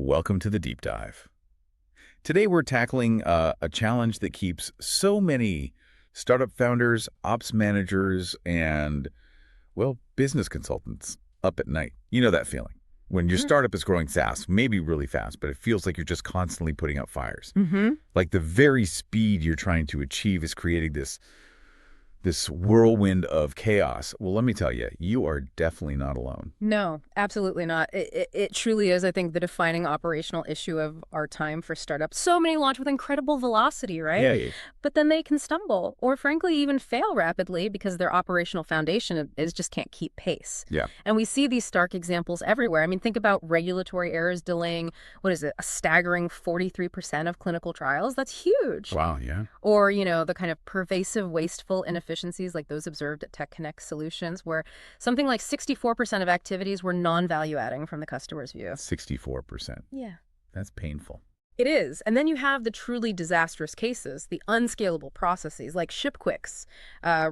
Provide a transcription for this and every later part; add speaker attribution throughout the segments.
Speaker 1: Welcome to the deep dive. Today we're tackling a challenge that keeps so many startup founders, ops managers, and, well, business consultants up at night. You know that feeling. When your startup is growing fast, maybe really fast, but it feels like you're just constantly putting out fires. Like the very speed you're trying to achieve is creating this whirlwind of chaos. Well, let me tell you, you are definitely not alone.
Speaker 2: No, absolutely not. It truly is, I think, the defining operational issue of our time for startups. So many launch with incredible velocity, right?
Speaker 1: Yeah.
Speaker 2: But then they can stumble or, frankly, even fail rapidly because their operational foundation is just can't keep pace.
Speaker 1: Yeah.
Speaker 2: And we see these stark examples everywhere. I mean, think about regulatory errors delaying, what is it, a staggering 43% of clinical trials? That's huge.
Speaker 1: Wow, yeah.
Speaker 2: Or, the kind of pervasive, wasteful inefficiencies like those observed at Tech Connect Solutions, where something like 64% of activities were non-value adding from the customer's view.
Speaker 1: 64%.
Speaker 2: Yeah.
Speaker 1: That's painful.
Speaker 2: It is. And then you have the truly disastrous cases, the unscalable processes, like ShipQuick's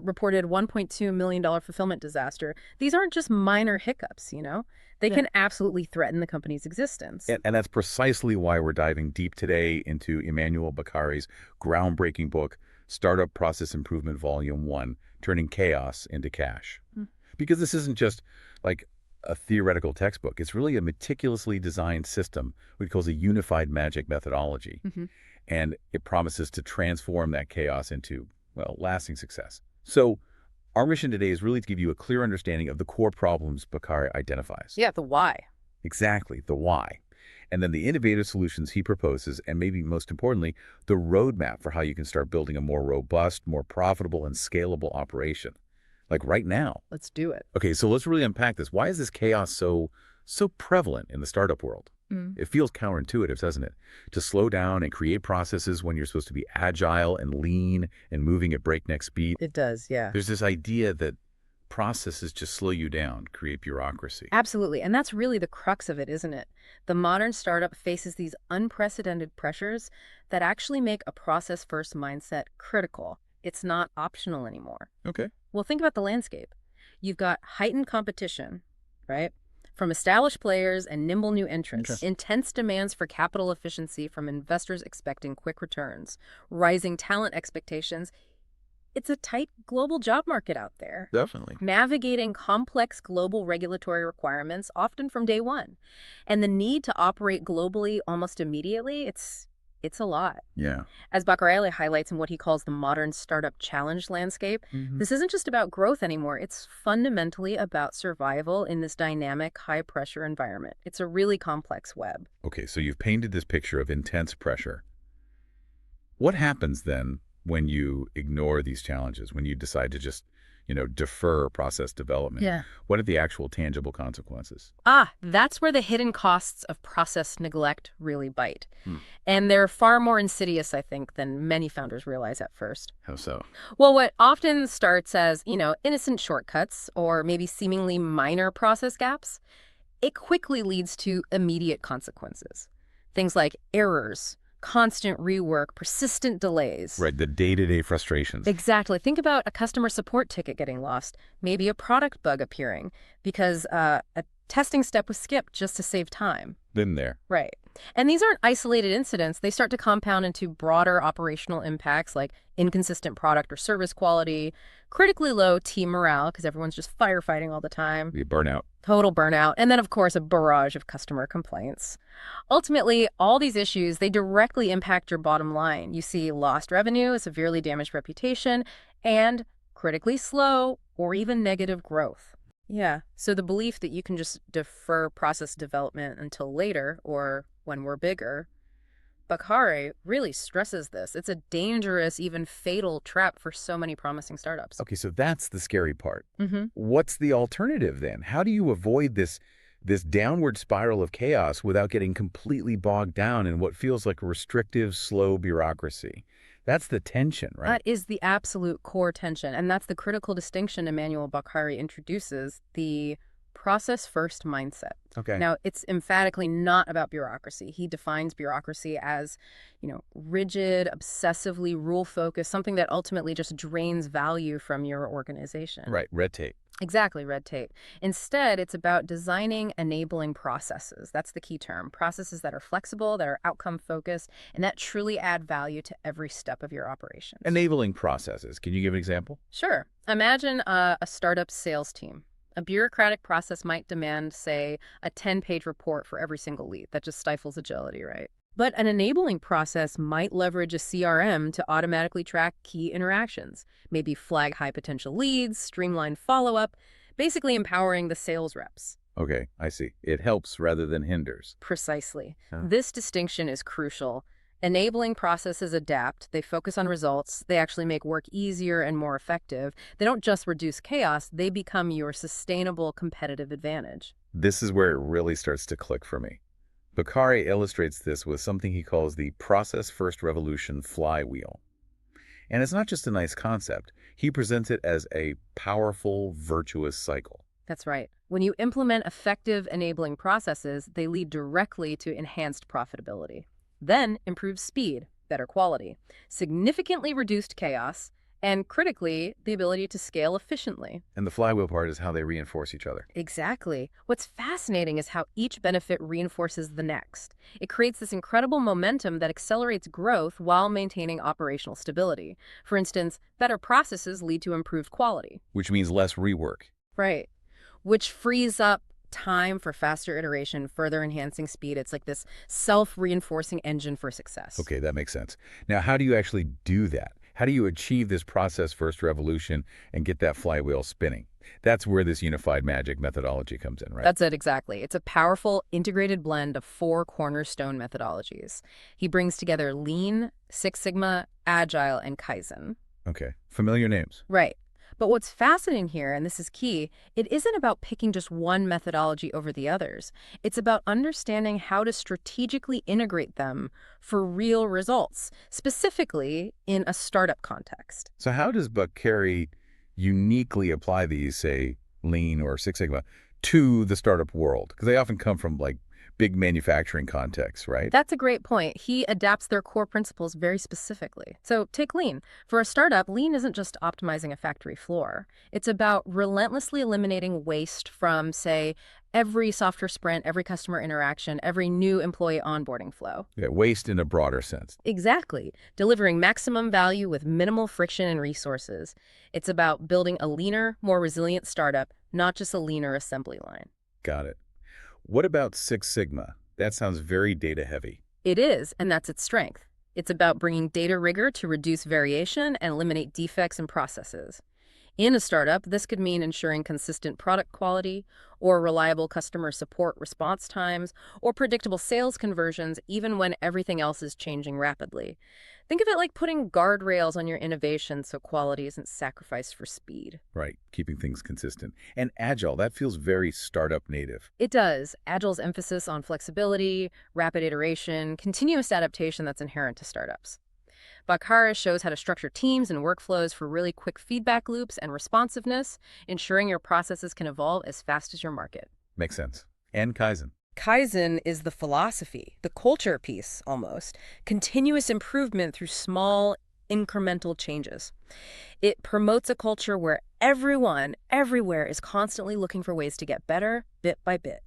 Speaker 2: reported $1.2 million fulfillment disaster. These aren't just minor hiccups, They can absolutely threaten the company's existence.
Speaker 1: And that's precisely why we're diving deep today into Emmanuel Beccari's groundbreaking book, Startup Process Improvement Volume 1, Turning Chaos into Cash. Because this isn't just like a theoretical textbook. It's really a meticulously designed system, what he calls a unified magic methodology. And it promises to transform that chaos into, well, lasting success. So our mission today is really to give you a clear understanding of the core problems Beccari identifies.
Speaker 2: Yeah, the why.
Speaker 1: Exactly, the why. And then the innovative solutions he proposes, and maybe most importantly, the roadmap for how you can start building a more robust, more profitable, and scalable operation. Like right now.
Speaker 2: Let's do it.
Speaker 1: Okay, so let's really unpack this. Why is this chaos so prevalent in the startup world? It feels counterintuitive, doesn't it? To slow down and create processes when you're supposed to be agile and lean and moving at breakneck speed.
Speaker 2: It does, yeah.
Speaker 1: There's this idea that processes just slow you down, create bureaucracy.
Speaker 2: Absolutely. And that's really the crux of it, isn't it? The modern startup faces these unprecedented pressures that actually make a process-first mindset critical. It's not optional anymore.
Speaker 1: Okay.
Speaker 2: Well, think about the landscape. You've got heightened competition, right? From established players and nimble new entrants, intense demands for capital efficiency from investors expecting quick returns, rising talent expectations. It's a tight global job market out there.
Speaker 1: Definitely.
Speaker 2: Navigating complex global regulatory requirements, often from day one. And the need to operate globally almost immediately, it's a lot.
Speaker 1: Yeah.
Speaker 2: As Beccari highlights in what he calls the modern startup challenge landscape, this isn't just about growth anymore. It's fundamentally about survival in this dynamic, high-pressure environment. It's a really complex web.
Speaker 1: Okay, so you've painted this picture of intense pressure. What happens then when you ignore these challenges, when you decide to just, defer process development?
Speaker 2: Yeah.
Speaker 1: What are the actual tangible consequences?
Speaker 2: That's where the hidden costs of process neglect really bite. And they're far more insidious, I think, than many founders realize at first.
Speaker 1: How so?
Speaker 2: Well, what often starts as, innocent shortcuts or maybe seemingly minor process gaps, it quickly leads to immediate consequences. Things like errors, constant rework, persistent delays.
Speaker 1: Right, the day-to-day frustrations.
Speaker 2: Exactly. Think about a customer support ticket getting lost, maybe a product bug appearing because a testing step was skipped just to save time.
Speaker 1: Been there.
Speaker 2: Right. And these aren't isolated incidents. They start to compound into broader operational impacts like inconsistent product or service quality, critically low team morale because everyone's just firefighting all the time.
Speaker 1: The burnout.
Speaker 2: Total burnout. And then, of course, a barrage of customer complaints. Ultimately, all these issues, they directly impact your bottom line. You see lost revenue, a severely damaged reputation, and critically slow or even negative growth. Yeah. So the belief that you can just defer process development until later or when we're bigger, Beccari really stresses this. It's a dangerous, even fatal trap for so many promising startups.
Speaker 1: Okay, so that's the scary part. What's the alternative then? How do you avoid this downward spiral of chaos without getting completely bogged down in what feels like a restrictive, slow bureaucracy? That's the tension, right?
Speaker 2: That is the absolute core tension, and that's the critical distinction Emmanuel Beccari introduces, the process-first mindset.
Speaker 1: Okay.
Speaker 2: Now, it's emphatically not about bureaucracy. He defines bureaucracy as, rigid, obsessively rule-focused, something that ultimately just drains value from your organization.
Speaker 1: Right, red tape.
Speaker 2: Exactly, red tape. Instead, it's about designing enabling processes. That's the key term. Processes that are flexible, that are outcome focused, and that truly add value to every step of your operations.
Speaker 1: Enabling processes. Can you give an example?
Speaker 2: Sure. Imagine a startup sales team. A bureaucratic process might demand, say, a 10-page report for every single lead. That just stifles agility, right? But an enabling process might leverage a CRM to automatically track key interactions, maybe flag high potential leads, streamline follow-up, basically empowering the sales reps.
Speaker 1: Okay, I see. It helps rather than hinders.
Speaker 2: Precisely.
Speaker 1: Huh.
Speaker 2: This distinction is crucial. Enabling processes adapt, they focus on results, they actually make work easier and more effective. They don't just reduce chaos, they become your sustainable competitive advantage.
Speaker 1: This is where it really starts to click for me. Bakari illustrates this with something he calls the process first revolution flywheel. And it's not just a nice concept. He presents it as a powerful, virtuous cycle.
Speaker 2: That's right. When you implement effective enabling processes, they lead directly to enhanced profitability. Then improved speed, better quality, significantly reduced chaos, and critically, the ability to scale efficiently.
Speaker 1: And the flywheel part is how they reinforce each other.
Speaker 2: Exactly. What's fascinating is how each benefit reinforces the next. It creates this incredible momentum that accelerates growth while maintaining operational stability. For instance, better processes lead to improved quality.
Speaker 1: Which means less rework.
Speaker 2: Right. Which frees up time for faster iteration, further enhancing speed. It's like this self-reinforcing engine for success.
Speaker 1: Okay, that makes sense. Now, how do you actually do that? How do you achieve this process-first revolution and get that flywheel spinning? That's where this unified magic methodology comes in, right?
Speaker 2: That's it, exactly. It's a powerful, integrated blend of 4 cornerstone methodologies. He brings together Lean, Six Sigma, Agile, and Kaizen.
Speaker 1: Okay, familiar names.
Speaker 2: Right. But what's fascinating here, and this is key, it isn't about picking just one methodology over the others. It's about understanding how to strategically integrate them for real results, specifically in a startup context.
Speaker 1: So how does Bakari uniquely apply these, say, Lean or Six Sigma, to the startup world? Because they often come from, like, big manufacturing contexts, right?
Speaker 2: That's a great point. He adapts their core principles very specifically. So take Lean. For a startup, Lean isn't just optimizing a factory floor. It's about relentlessly eliminating waste from, say, every software sprint, every customer interaction, every new employee onboarding flow.
Speaker 1: Yeah, waste in a broader sense.
Speaker 2: Exactly. Delivering maximum value with minimal friction and resources. It's about building a leaner, more resilient startup, not just a leaner assembly line.
Speaker 1: Got it. What about Six Sigma? That sounds very data heavy.
Speaker 2: It is, and that's its strength. It's about bringing data rigor to reduce variation and eliminate defects in processes. In a startup, this could mean ensuring consistent product quality, or reliable customer support response times, or predictable sales conversions even when everything else is changing rapidly. Think of it like putting guardrails on your innovation so quality isn't sacrificed for speed.
Speaker 1: Right, keeping things consistent. And Agile, that feels very startup native.
Speaker 2: It does. Agile's emphasis on flexibility, rapid iteration, continuous adaptation that's inherent to startups. Bakari shows how to structure teams and workflows for really quick feedback loops and responsiveness, ensuring your processes can evolve as fast as your market.
Speaker 1: Makes sense. And Kaizen.
Speaker 2: Kaizen is the philosophy, the culture piece almost, continuous improvement through small, incremental changes. It promotes a culture where everyone, everywhere is constantly looking for ways to get better, bit by bit,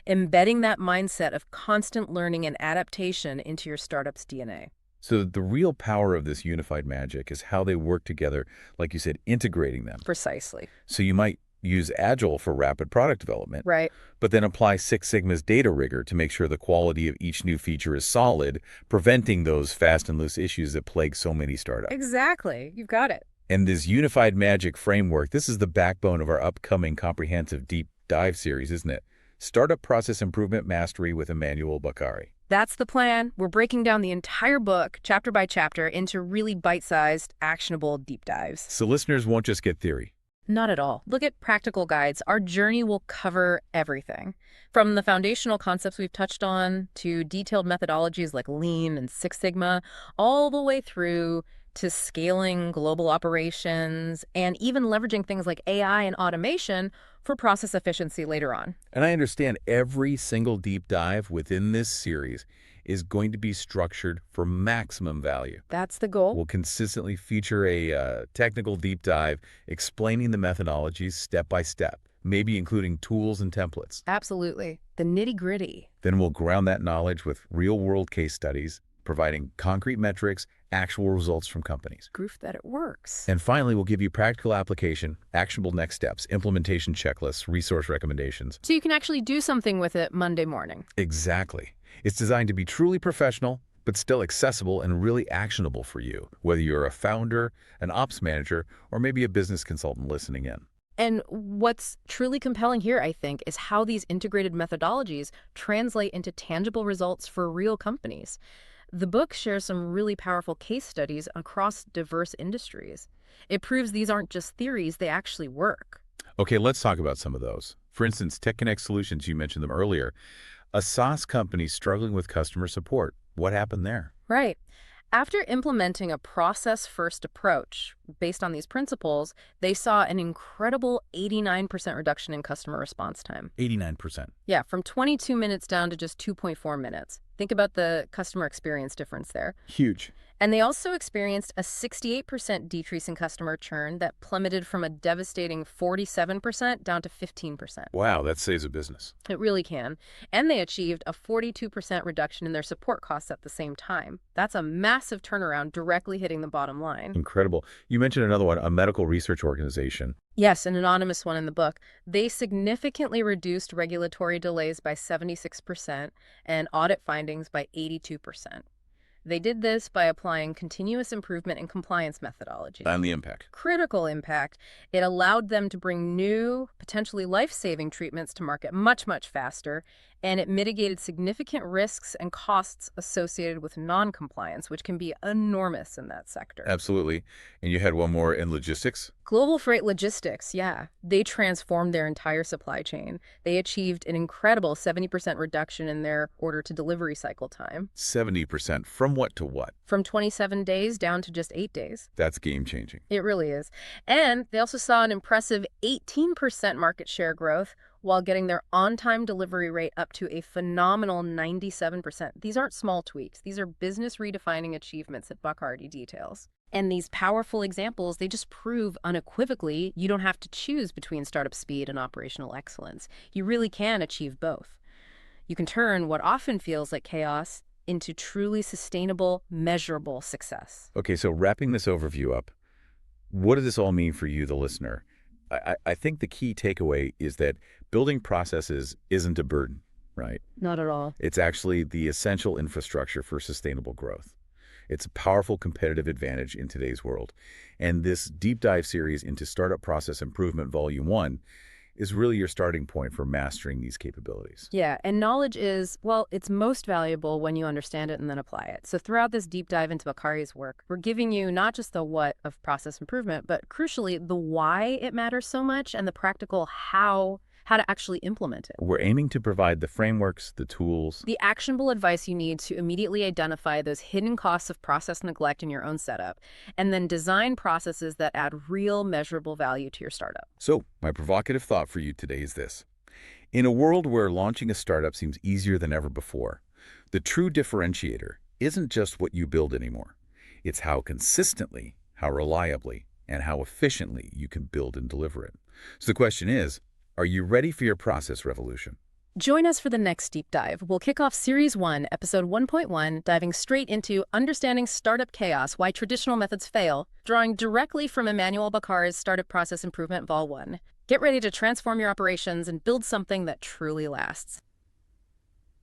Speaker 2: embedding that mindset of constant learning and adaptation into your startup's DNA.
Speaker 1: So the real power of this unified magic is how they work together, like you said, integrating them.
Speaker 2: Precisely.
Speaker 1: So you might use Agile for rapid product development,
Speaker 2: Right.
Speaker 1: but then apply Six Sigma's data rigor to make sure the quality of each new feature is solid, preventing those fast and loose issues that plague so many startups.
Speaker 2: Exactly. You've got it.
Speaker 1: And this unified magic framework, this is the backbone of our upcoming comprehensive deep dive series, isn't it? Startup Process Improvement Mastery with Emmanuel Bakari.
Speaker 2: That's the plan. We're breaking down the entire book, chapter by chapter, into really bite-sized, actionable deep dives.
Speaker 1: So listeners won't just get theory.
Speaker 2: Not at all. Look at practical guides. Our journey will cover everything. From the foundational concepts we've touched on to detailed methodologies like Lean and Six Sigma, all the way through to scaling global operations and even leveraging things like AI and automation for process efficiency later on.
Speaker 1: And I understand every single deep dive within this series is going to be structured for maximum value.
Speaker 2: That's the goal.
Speaker 1: We'll consistently feature a technical deep dive explaining the methodologies step by step, maybe including tools and templates.
Speaker 2: Absolutely. The nitty-gritty.
Speaker 1: Then we'll ground that knowledge with real-world case studies, providing concrete metrics, actual results from companies.
Speaker 2: Proof that it works.
Speaker 1: And finally, we'll give you practical application, actionable next steps, implementation checklists, resource recommendations.
Speaker 2: So you can actually do something with it Monday morning.
Speaker 1: Exactly. It's designed to be truly professional, but still accessible and really actionable for you, whether you're a founder, an ops manager, or maybe a business consultant listening in.
Speaker 2: And what's truly compelling here, I think, is how these integrated methodologies translate into tangible results for real companies. The book shares some really powerful case studies across diverse industries. It proves these aren't just theories, they actually work.
Speaker 1: Okay, let's talk about some of those. For instance, TechConnect Solutions, you mentioned them earlier. A SaaS company struggling with customer support. What happened there?
Speaker 2: Right. After implementing a process-first approach based on these principles, they saw an incredible 89% reduction in customer response time.
Speaker 1: 89%.
Speaker 2: Yeah, from 22 minutes down to just 2.4 minutes. Think about the customer experience difference there.
Speaker 1: Huge.
Speaker 2: And they also experienced a 68% decrease in customer churn that plummeted from a devastating 47% down to 15%.
Speaker 1: Wow, that saves a business.
Speaker 2: It really can. And they achieved a 42% reduction in their support costs at the same time. That's a massive turnaround directly hitting the bottom line.
Speaker 1: Incredible. You mentioned another one, a medical research organization.
Speaker 2: Yes, an anonymous one in the book. They significantly reduced regulatory delays by 76% and audit findings by 82%. They did this by applying continuous improvement and compliance methodologies.
Speaker 1: And the impact.
Speaker 2: Critical impact. It allowed them to bring new, potentially life-saving treatments to market much, much faster, and it mitigated significant risks and costs associated with non-compliance, which can be enormous in that sector.
Speaker 1: Absolutely. And you had one more in logistics?
Speaker 2: Global Freight Logistics, yeah. They transformed their entire supply chain. They achieved an incredible 70% reduction in their order-to-delivery cycle time.
Speaker 1: 70%. From what to what?
Speaker 2: From 27 days down to just 8 days.
Speaker 1: That's game-changing.
Speaker 2: It really is. And they also saw an impressive 18% market share growth while getting their on-time delivery rate up to a phenomenal 97%. These aren't small tweaks. These are business-redefining achievements that Buck already details. And these powerful examples, they just prove unequivocally you don't have to choose between startup speed and operational excellence. You really can achieve both. You can turn what often feels like chaos into truly sustainable, measurable success.
Speaker 1: Okay, so wrapping this overview up, what does this all mean for you, the listener? I think the key takeaway is that building processes isn't a burden, right?
Speaker 2: Not at all.
Speaker 1: It's actually the essential infrastructure for sustainable growth. It's a powerful competitive advantage in today's world. And this deep dive series into Startup Process Improvement Volume 1 is really your starting point for mastering these capabilities.
Speaker 2: Yeah, and knowledge is, well, it's most valuable when you understand it and then apply it. So throughout this deep dive into Bakari's work, we're giving you not just the what of process improvement, but crucially, the why it matters so much and the practical how to actually implement it.
Speaker 1: We're aiming to provide the frameworks, the tools,
Speaker 2: the actionable advice you need to immediately identify those hidden costs of process neglect in your own setup, and then design processes that add real measurable value to your startup.
Speaker 1: So, my provocative thought for you today is this. In a world where launching a startup seems easier than ever before, the true differentiator isn't just what you build anymore. It's how consistently, how reliably, and how efficiently you can build and deliver it. So the question is, are you ready for your process revolution?
Speaker 2: Join us for the next deep dive. We'll kick off Series 1, Episode 1.1, diving straight into Understanding Startup Chaos, Why Traditional Methods Fail, drawing directly from Emmanuel Bakari's Startup Process Improvement Vol. 1. Get ready to transform your operations and build something that truly lasts.